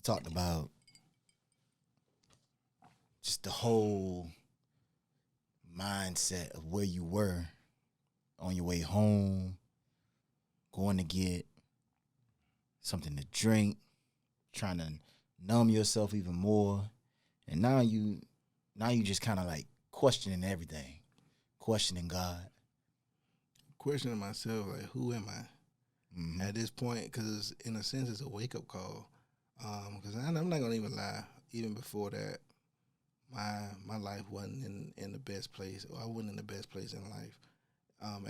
talked about just the whole mindset of where you were on your way home, going to get something to drink, trying to numb yourself even more, and now you just kind of like questioning everything, questioning God, questioning myself, like, who am I at this point? Because in a sense, it's a wake up call. Because I'm not gonna even lie. Even before that, my life wasn't in the best place. Or I wasn't in the best place in life,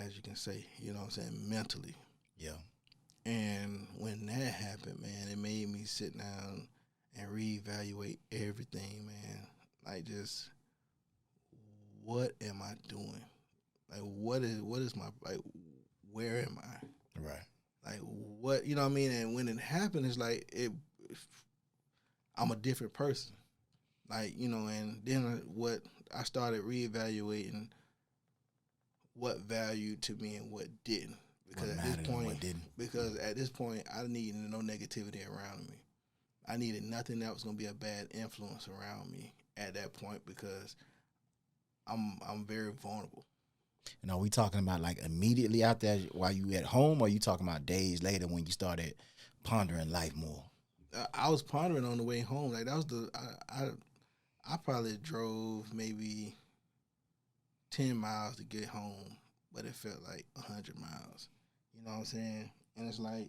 as you can say. You know what I'm saying? Mentally. Yeah. And when that happened, man, it made me sit down and reevaluate everything, man. Like, just, what am I doing? Like, what is my, like, where am I? Right. Like, what, you know what I mean? And when it happened, it's like, I'm a different person. Like, you know, and then what I started reevaluating what valued to me and what didn't. Because at this point, I needed no negativity around me. I needed nothing that was going to be a bad influence around me at that point, because I'm very vulnerable. And are we talking about like immediately out there while you at home, or are you talking about days later when you started pondering life more? I was pondering on the way home. Like, that was I probably drove maybe 10 miles to get home, but it felt like 100 miles. You know what I'm saying? And it's like,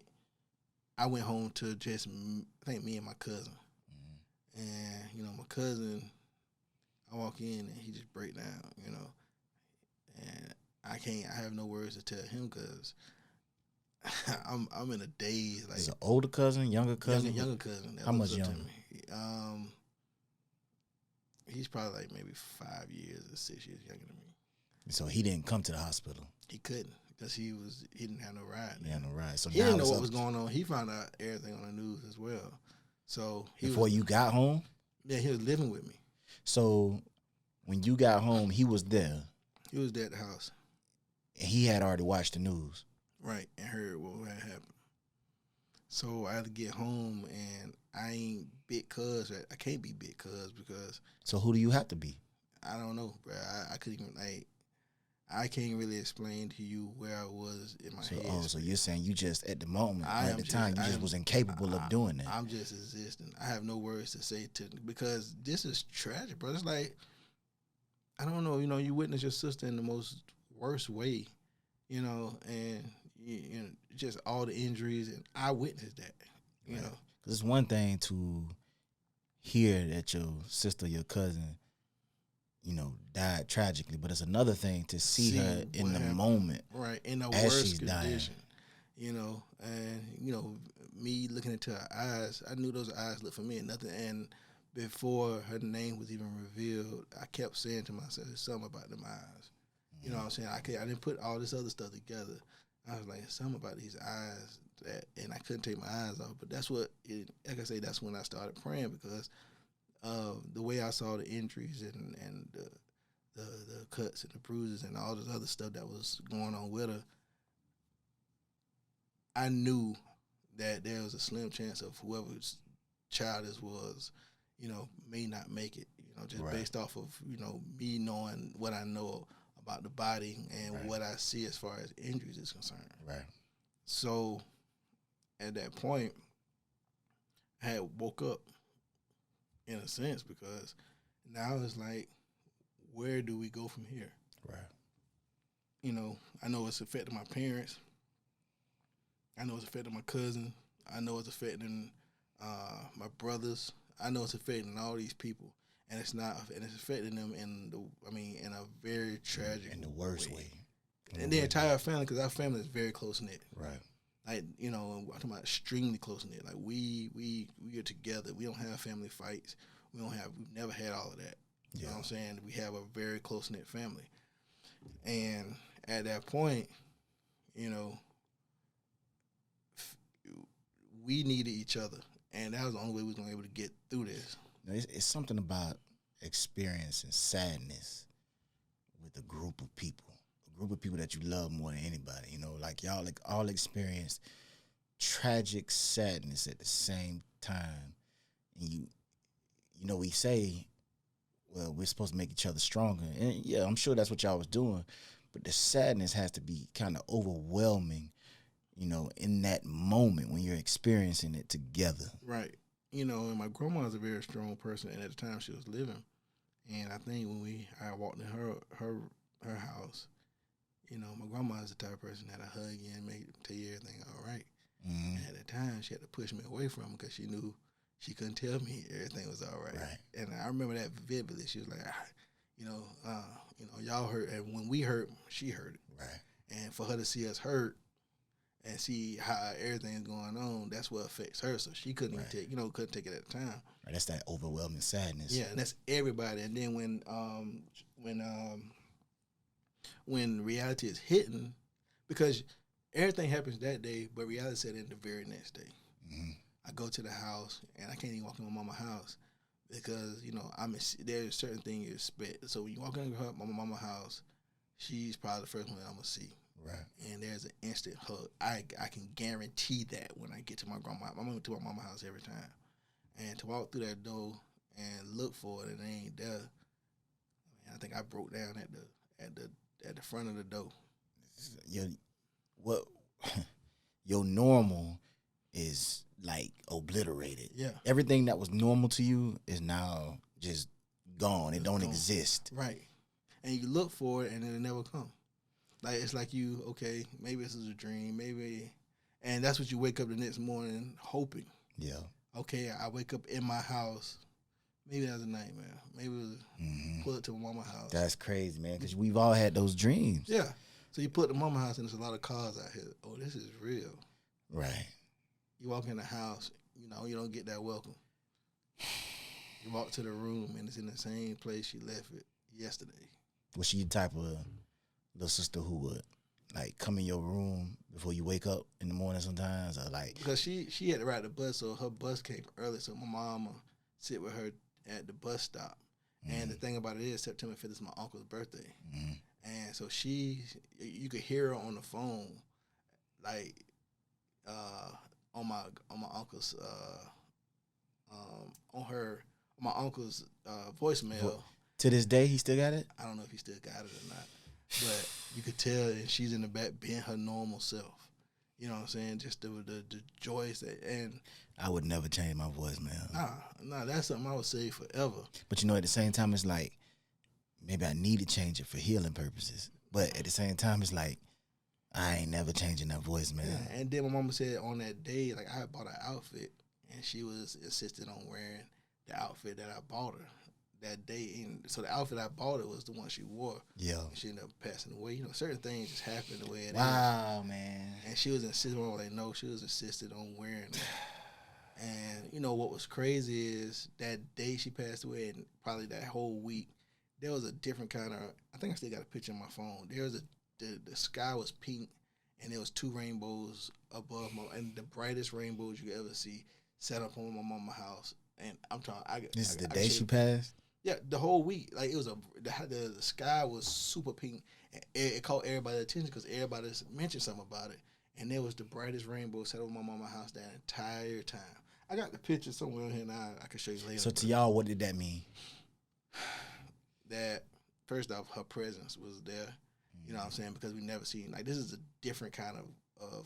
I went home to just, I think, me and my cousin. Mm-hmm. And, you know, my cousin, I walk in and he just break down, you know. And I have no words to tell him, because I'm in a daze. Like, is it an older cousin, younger cousin? Younger cousin. How much younger? He's probably like maybe 5 years or 6 years younger than me. So he didn't come to the hospital. He couldn't, because he didn't have no ride. He had no ride. So he didn't know what was going on. He found out everything on the news as well. So before you got home? Yeah, he was living with me. So when you got home, he was there. He was there at the house. And he had already watched the news. Right, and heard what had happened. So I had to get home, and I ain't big cuz. I can't be big cuz, because. So who do you have to be? I don't know, bro. I couldn't even, like, I can't really explain to you where I was in my head. Oh, so you're saying you just, at the moment, at the time, you just was incapable of doing that. I'm just existing. I have no words to say because this is tragic, bro. It's like, I don't know, you know, you witness your sister in the most worst way, you know, and you know, just all the injuries, and I witnessed that, you know. Because it's one thing to hear that your sister, your cousin, you know, died tragically, but it's another thing to see her in the moment, right, in the as worst she's condition, dying. you know. And you know, me looking into her eyes, I knew those eyes looked familiar. Nothing, and before her name was even revealed, I kept saying to myself, "There's something about them eyes." You know what I'm saying? I didn't put all this other stuff together. I was like, something about these eyes and I couldn't take my eyes off. But that's what, like I say, that's when I started praying, because the way I saw the injuries and the cuts and the bruises and all this other stuff that was going on with her, I knew that there was a slim chance of whoever's child this was, you know, may not make it, you know, just based off of, you know, me knowing what I know about the body and what I see as far as injuries is concerned. Right. So at that point, I had woke up in a sense, because now it's like, where do we go from here? Right. You know, I know it's affecting my parents. I know it's affecting my cousin. I know it's affecting my brothers. I know it's affecting all these people. And it's affecting them in a very tragic, in the worst way. And the entire family, because our family is very close knit. Right. Like, you know, I'm talking about extremely close knit. Like, we are together. We don't have family fights. We've never had all of that. You know what I'm saying? We have a very close knit family. And at that point, you know, we needed each other, and that was the only way we were going to be able to get through this. It's something about experiencing sadness with a group of people that you love more than anybody. You know, like y'all all experienced tragic sadness at the same time, and you know, we say, well, we're supposed to make each other stronger. And yeah, I'm sure that's what y'all was doing. But the sadness has to be kind of overwhelming, you know, in that moment when you're experiencing it together. Right. You know, and my grandma was a very strong person, and at the time she was living. And I think when I walked in her house, you know, my grandma is the type of person that I hug you and tell you everything all right. Mm-hmm. And at the time, she had to push me away from him because she knew she couldn't tell me everything was all right. And I remember that vividly. She was like, you know, y'all hurt, and when we hurt, she hurt it. Right. And for her to see us hurt and see how everything's going on, that's what affects her. So she couldn't even take, couldn't take it at the time. Right. That's that overwhelming sadness. Yeah, and that's everybody. And then when reality is hitting, because everything happens that day, but reality set in the very next day. Mm-hmm. I go to the house, and I can't even walk in my mama's house because, you know, there's certain things you expect. So when you walk in my mama's house, she's probably the first one I'm going to see. Right. And there's an instant hug. I can guarantee that when I get to my grandma. I'm going to my mama's house every time. And to walk through that door and look for it and it ain't there, I think I broke down at the front of the door. Your normal is like obliterated. Yeah. Everything that was normal to you is now just gone. It don't exist. Right. And you look for it and it'll never come. Like it's like maybe this is a dream, maybe, and that's what you wake up the next morning hoping. Yeah. Okay, I wake up in my house. Maybe that was a nightmare. Maybe it was pull it to my mama's house. That's crazy, man, because we've all had those dreams. Yeah. So you put the mama house and there's a lot of cars out here. Oh, this is real. Right. You walk in the house, you don't get that welcome. You walk to the room and it's in the same place you left it yesterday. Was she the type of little sister who would like come in your room before you wake up in the morning sometimes, or like? Because she had to ride the bus, so her bus came early, so my mama sit with her at the bus stop. Mm-hmm. And the thing about it is September 5th is my uncle's birthday. Mm-hmm. And so you could hear her on the phone, like on my uncle's my uncle's voicemail. To this day, he still got it? I don't know if he still got it or not. But you could tell that she's in the back being her normal self. You know what I'm saying? Just the joys and I would never change my voicemail. Nah, that's something I would say forever. But at the same time, it's like maybe I need to change it for healing purposes. But at the same time, it's like I ain't never changing that voicemail. Yeah, and then my mama said on that day, like I had bought an outfit, and she was insistent on wearing the outfit that I bought her that day. And so the outfit I bought her was the one she wore. Yeah. And she ended up passing away. Certain things just happen the way it is. Wow, man. And she was insistent on, she was insistent on wearing it. And, what was crazy is that day she passed away and probably that whole week, there was a different kind of, I think I still got a picture on my phone. There was the sky was pink and there was two rainbows above and the brightest rainbows you could ever see set up on my mama's house. And I'm talking, this is the day she passed? Yeah, the whole week. Like, it was the sky was super pink. And it caught everybody's attention because everybody mentioned something about it. And there was the brightest rainbow set over my mama's house that entire time. I got the picture somewhere in here now. I can show you later. So to y'all, what did that mean? That, first off, her presence was there. You know what I'm saying? Because we never seen, this is a different kind of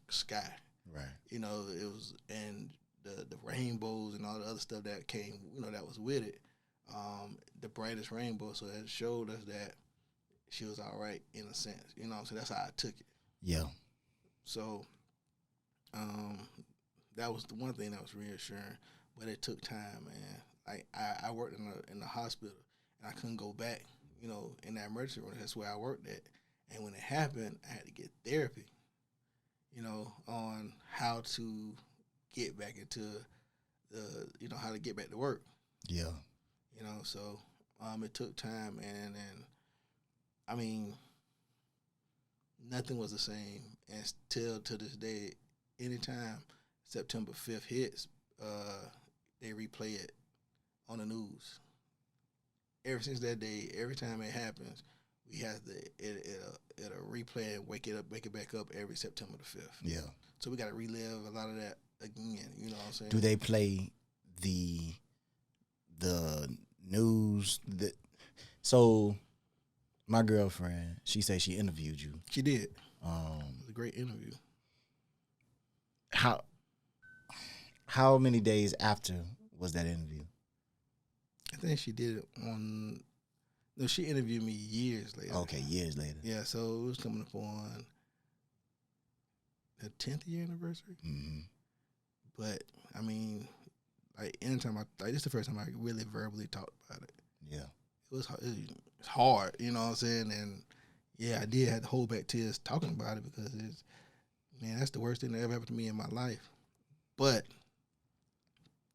sky. Right. It was, and the rainbows and all the other stuff that came, that was with it. The brightest rainbow, so that showed us that she was all right in a sense. So that's how I took it. Yeah. So, that was the one thing that was reassuring, but it took time, man. Like I worked in the hospital, and I couldn't go back. In that emergency room, that's where I worked at. And when it happened, I had to get therapy. On how to get back into how to get back to work. Yeah. So it took time, and I mean, nothing was the same. And still to this day, anytime September 5th hits, they replay it on the news. Ever since that day, every time it happens, we have it'll replay and wake it back up every September the 5th. Yeah. So we got to relive a lot of that again. You know what I'm saying? Do they play the news? So my girlfriend, she said she interviewed you. She did. It was a great interview. How many days after was that interview? I think she did it on. No, she interviewed me years later. Okay, years later. Yeah, so it was coming up on the 10th year anniversary. Mm-hmm. But I mean, like anytime this is the first time I really verbally talked about it. Yeah, it was hard. You know what I'm saying? And yeah, I did have to hold back tears talking about it because that's the worst thing that ever happened to me in my life. But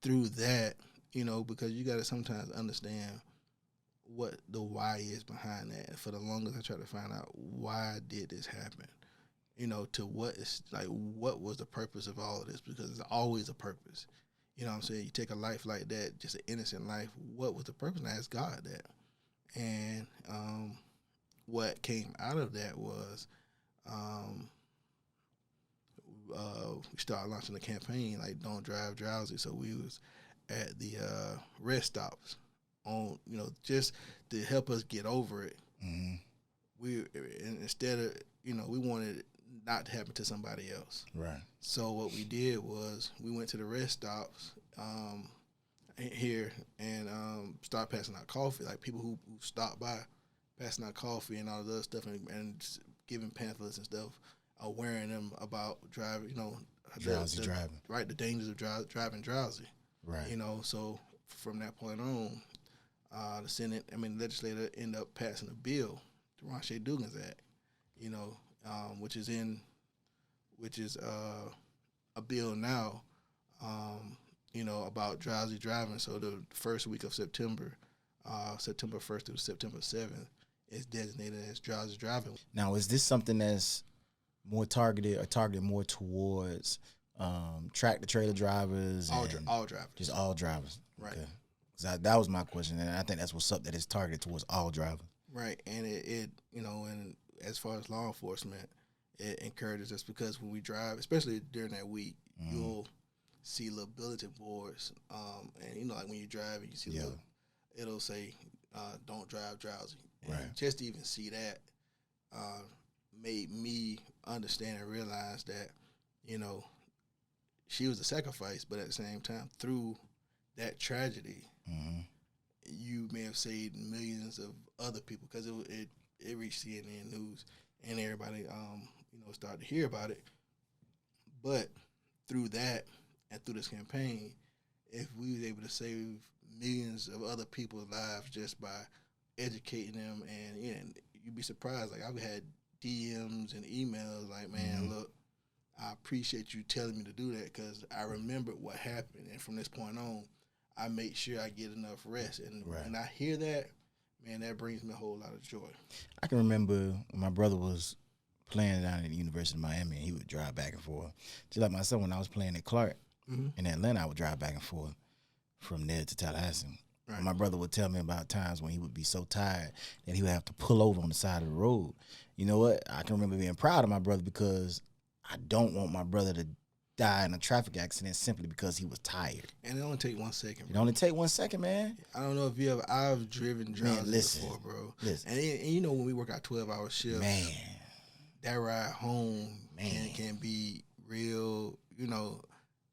through that, because you got to sometimes understand what the why is behind that. And for the longest, I tried to find out why did this happen. To what was the purpose of all of this? Because there's always a purpose. You know what I'm saying? You take a life like that, just an innocent life. What was the purpose? And I asked God that. And what came out of that was we started launching a campaign like "Don't Drive Drowsy." So we was at the rest stops on, just to help us get over it. Mm-hmm. Instead of, we wanted it not to happen to somebody else. Right. So what we did was we went to the rest stops here and started passing out coffee, like people who stopped by, passing out coffee and all the other stuff, and just giving pamphlets and stuff, wearing them about driving, drowsy driving, right? The dangers of driving drowsy, right? So from that point on, the legislator ended up passing a bill, the Ronshay Dugans Act, which is a bill now, about drowsy driving. So the first week of September, September 1st through September 7th, is designated as drowsy driving. Now, is this something that's more targeted more towards tractor trailer drivers? All drivers. Just all drivers. Right. Okay. That was my question, and I think that's what's up, that it's targeted towards all drivers. Right, and it and as far as law enforcement, it encourages us, because when we drive, especially during that week, Mm-hmm. you'll see little bulletin boards, and like when you drive, you see it'll say, "Don't drive drowsy." And right. Just to even see that made me understand and realize that, she was a sacrifice, but at the same time, through that tragedy, mm-hmm. you may have saved millions of other people, because it reached CNN News and everybody started to hear about it. But through that and through this campaign, if we was able to save millions of other people's lives just by educating them, and you'd be surprised. Like, I've had DMs and emails like, "Man, mm-hmm. look, I appreciate you telling me to do that, because I remembered what happened, and from this point on, I make sure I get enough rest." And right. when I hear that, man, that brings me a whole lot of joy. I can remember when my brother was playing down at the University of Miami, and he would drive back and forth. Just like myself, when I was playing at Clark in Atlanta, I would drive back and forth from there to Tallahassee. Right. And my brother would tell me about times when he would be so tired that he would have to pull over on the side of the road. You know what? I can remember being proud of my brother, because I don't want my brother to die in a traffic accident simply because he was tired. And it only take 1 second. Bro. It only take 1 second, man. I don't know if I've driven drowsy before, bro. Listen. And when we work out 12-hour shifts, man, that ride home, man, can be real.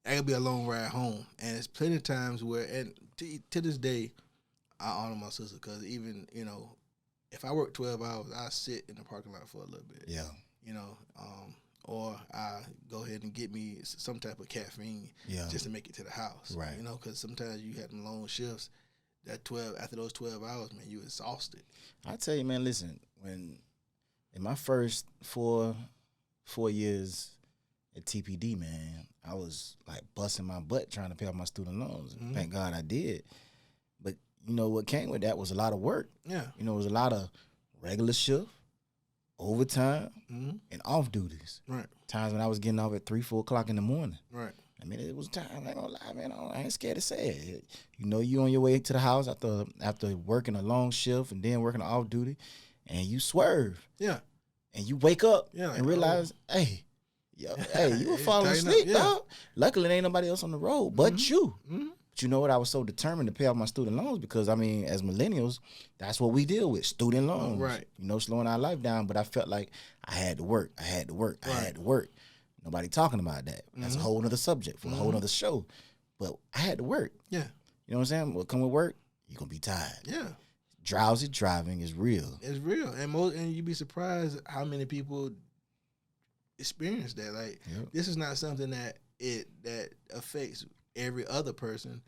That could be a long ride home. And there's plenty of times where, and to this day, I honor my sister, because even if I work 12 hours, I sit in the parking lot for a little bit. Yeah. Or I go ahead and get me some type of caffeine just to make it to the house. Right. Because sometimes you have them long shifts. After those 12 hours, man, you exhausted. I tell you, man, listen, in my first four years at TPD, man, I was like busting my butt trying to pay off my student loans. Mm-hmm. Thank God I did. But what came with that was a lot of work. Yeah. It was a lot of regular shift, overtime, and off duties. Right. Times when I was getting off at 3, 4 o'clock in the morning. Right. I mean, it was time. I ain't gonna lie, man. I ain't scared to say it. You on your way to the house after working a long shift and then working off duty, and you swerve. Yeah. And you wake up and realize, hey, Yo, hey, you were falling Tighten up, asleep, yeah. dog. Luckily, there ain't nobody else on the road but you. Mm-hmm. But you know what? I was so determined to pay off my student loans because, I mean, as millennials, that's what we deal with, student loans. Right. You know, slowing our life down. But I felt like I had to work. I had to work. I had to work. Nobody talking about that. That's a whole nother subject for a whole nother show. But I had to work. Yeah. You know what I'm saying? Well, come with work, you're going to be tired. Yeah. Drowsy driving is real. It's real. And you'd be surprised how many people experience that. Like, this is not something that affects every other person.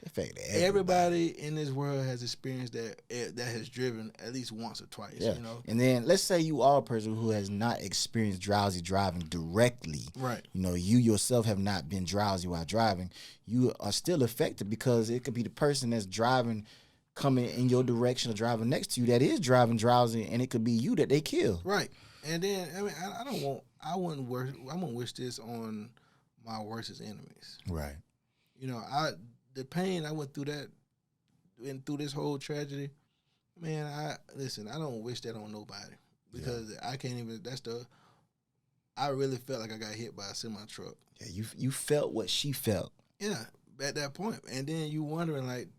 Everybody in this world has experienced that has driven at least once or twice. Yeah. You know. And then let's say you are a person who has not experienced drowsy driving directly. Right. You know, you yourself have not been drowsy while driving. You are still affected because it could be the person that's driving, coming in your direction or driving next to you that is driving drowsy, and it could be you that they kill. Right. And then I wouldn't wish this on my worst enemies. Right. You know, the pain I went through through this whole tragedy, man, I don't wish that on nobody because I can't even, I really felt like I got hit by a semi-truck. Yeah, you felt what she felt. Yeah, at that point. And then you wondering, like,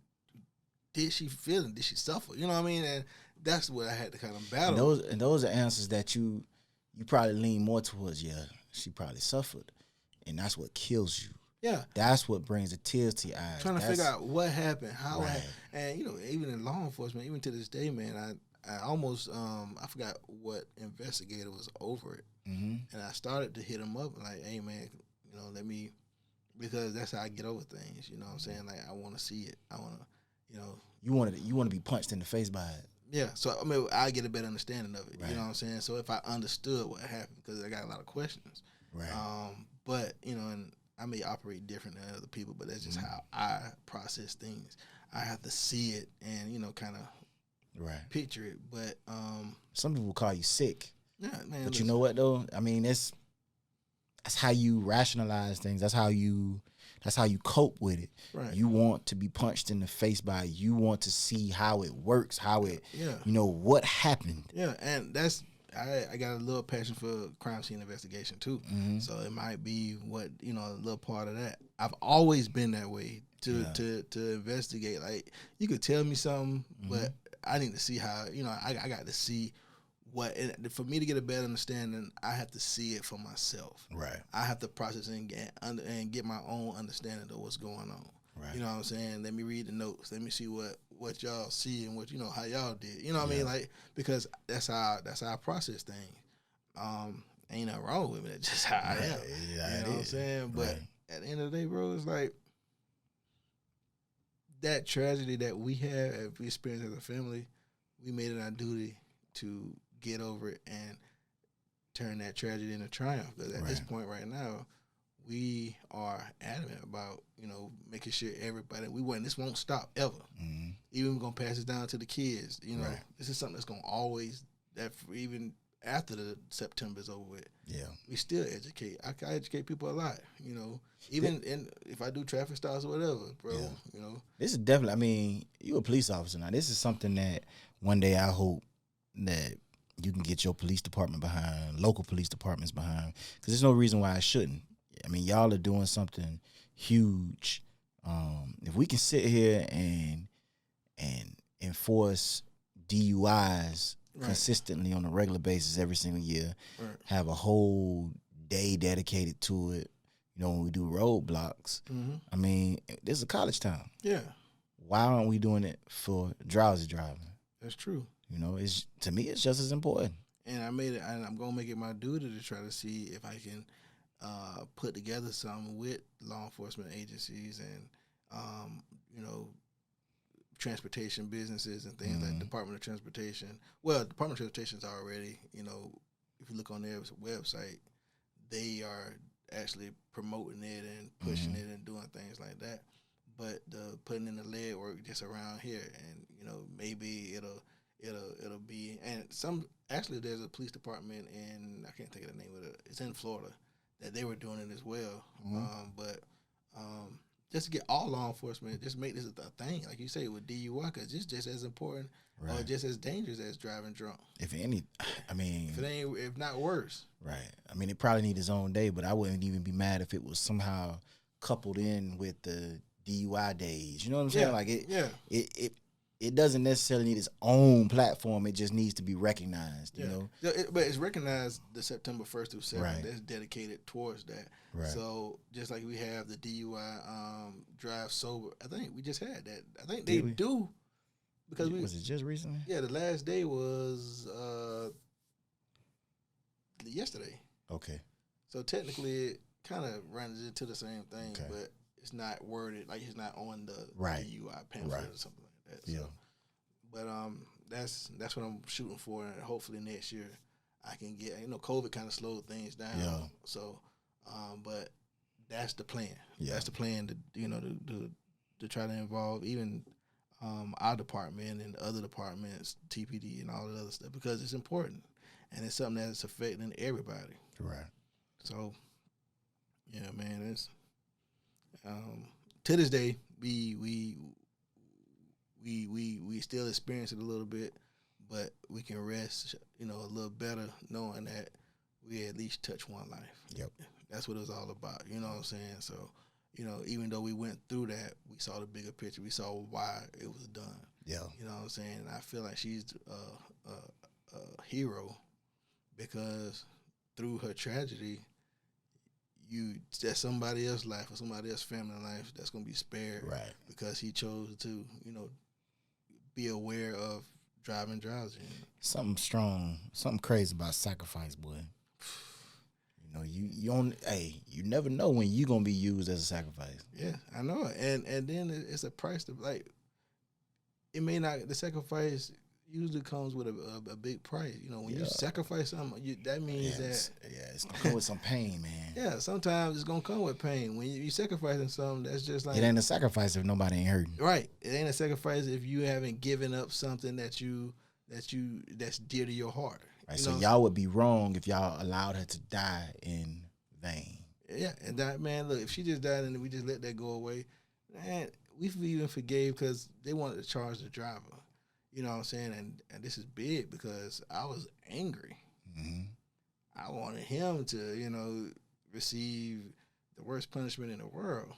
did she feel it? Did she suffer? You know what I mean? And that's what I had to kind of battle. And those are answers that you probably lean more towards, yeah, she probably suffered. And that's what kills you. Yeah. That's what brings the tears to your eyes. Trying to figure out what happened, how it happened. And, you know, even in law enforcement, even to this day, man, I almost, I forgot what investigator was over it. Mm-hmm. And I started to hit him up like, hey, man, you know, because that's how I get over things. You know what I'm saying? Like, I want to see it. I want to, you know. You want to be punched in the face by it. Yeah. So, I mean, I get a better understanding of it. Right. You know what I'm saying? So if I understood what happened, because I got a lot of questions. Right. But, you know, and I may operate different than other people, but that's just how I process things. I have to see it and, you know, kind of picture it. But some people call you sick. Yeah, man. But you know what though? I mean, that's how you rationalize things. That's how you cope with it. Right. You want to be punched in the face by it. You want to see how it works, how it, you know, what happened. Yeah, and that's. I got a little passion for crime scene investigation too, so it might be what, you know, a little part of that. I've always been that way to investigate. Like, you could tell me something, but I need to see how, you know, I got to see what. And for me to get a better understanding, I have to see it for myself. Right. I have to process and get my own understanding of what's going on. Right. You know what I'm saying? Let me read the notes. Let me see what y'all see and what, you know, how y'all did. You know what I mean? Like, because that's how I process things. Ain't nothing wrong with it. It's just how I am. Yeah, you know what I'm saying? But at the end of the day, bro, it's like that tragedy that we experienced as a family, we made it our duty to get over it and turn that tragedy into triumph. Because at this point right now, we are adamant about, you know, making sure everybody, this won't stop ever. Mm-hmm. Even we're going to pass it down to the kids. You know, this is something that's going to always, even after the September is over with. Yeah. We still educate. I educate people a lot, you know, even if I do traffic stops or whatever, bro, you know. This is definitely, I mean, you're a police officer now. This is something that one day I hope that you can get your police department behind, local police departments behind, because there's no reason why I shouldn't. I mean, y'all are doing something huge. If we can sit here and enforce DUIs consistently on a regular basis every single year, have a whole day dedicated to it, you know, when we do roadblocks, I mean, this is a college town. Yeah. Why aren't we doing it for drowsy driving? That's true. You know, to me, it's just as important. And I'm going to make it my duty to try to see if I can put together something with law enforcement agencies and, you know, transportation businesses and things like Department of Transportation. Well, Department of Transportation is already, you know, if you look on their website, they are actually promoting it and pushing it and doing things like that. But putting in the leg work just around here, and, you know, maybe it'll be, and there's a police department in, I can't think of the name of it. It's in Florida that they were doing it as well. just to get all law enforcement, just make this a thing, like you say with DUI, because it's just as important or just as dangerous as driving drunk. If any, I mean, if not worse. Right. I mean, it probably need its own day, but I wouldn't even be mad if it was somehow coupled in with the DUI days. You know what I'm saying? Yeah. Like it. Yeah. It doesn't necessarily need its own platform. It just needs to be recognized. You know. But it's recognized the September 1st through 7th. Right. That's dedicated towards that. Right. So just like we have the DUI drive sober, I think we just had that. I think they do because was it just recently? Yeah, the last day was yesterday. Okay. So technically, it kind of runs into the same thing, Okay. but it's not worded like it's not on the DUI pamphlet or something like that. Yeah. So, but that's what I'm shooting for, and hopefully next year I can get. COVID kind of slowed things down. Yeah. So, but that's the plan. Yeah. That's the plan to try to involve even our department and other departments, TPD and all that other stuff, because it's important and it's something that's affecting everybody. Right. So, yeah, man, it's to this day we still experience it a little bit, but we can rest, a little better knowing that we at least touch one life. Yep. That's what it was all about. You know what I'm saying? So, even though we went through that, we saw the bigger picture. We saw why it was done. Yeah. You know what I'm saying? And I feel like she's a hero because through her tragedy, that's somebody else's life or somebody else's family life that's going to be spared. Right. Because he chose to, be aware of driving drowsy. Something strong, something crazy about sacrifice, boy. You never know when you're gonna be used as a sacrifice. Yeah, I know it. And then it's a price to, like, it may not, the sacrifice usually comes with a big price. When you sacrifice something, that means it's gonna come with some pain, man. Yeah, sometimes it's gonna come with pain. When you sacrificing something, that's just like, it ain't a sacrifice if nobody ain't hurting. Right. It ain't a sacrifice if you haven't given up something that's dear to your heart. Right. So y'all would be wrong if y'all allowed her to die in vain. Yeah, and that, man, look, if she just died and we just let that go away, man, we even forgave because they wanted to charge the driver. You know what I'm saying? And this is big because I was angry. Mm-hmm. I wanted him to, receive the worst punishment in the world.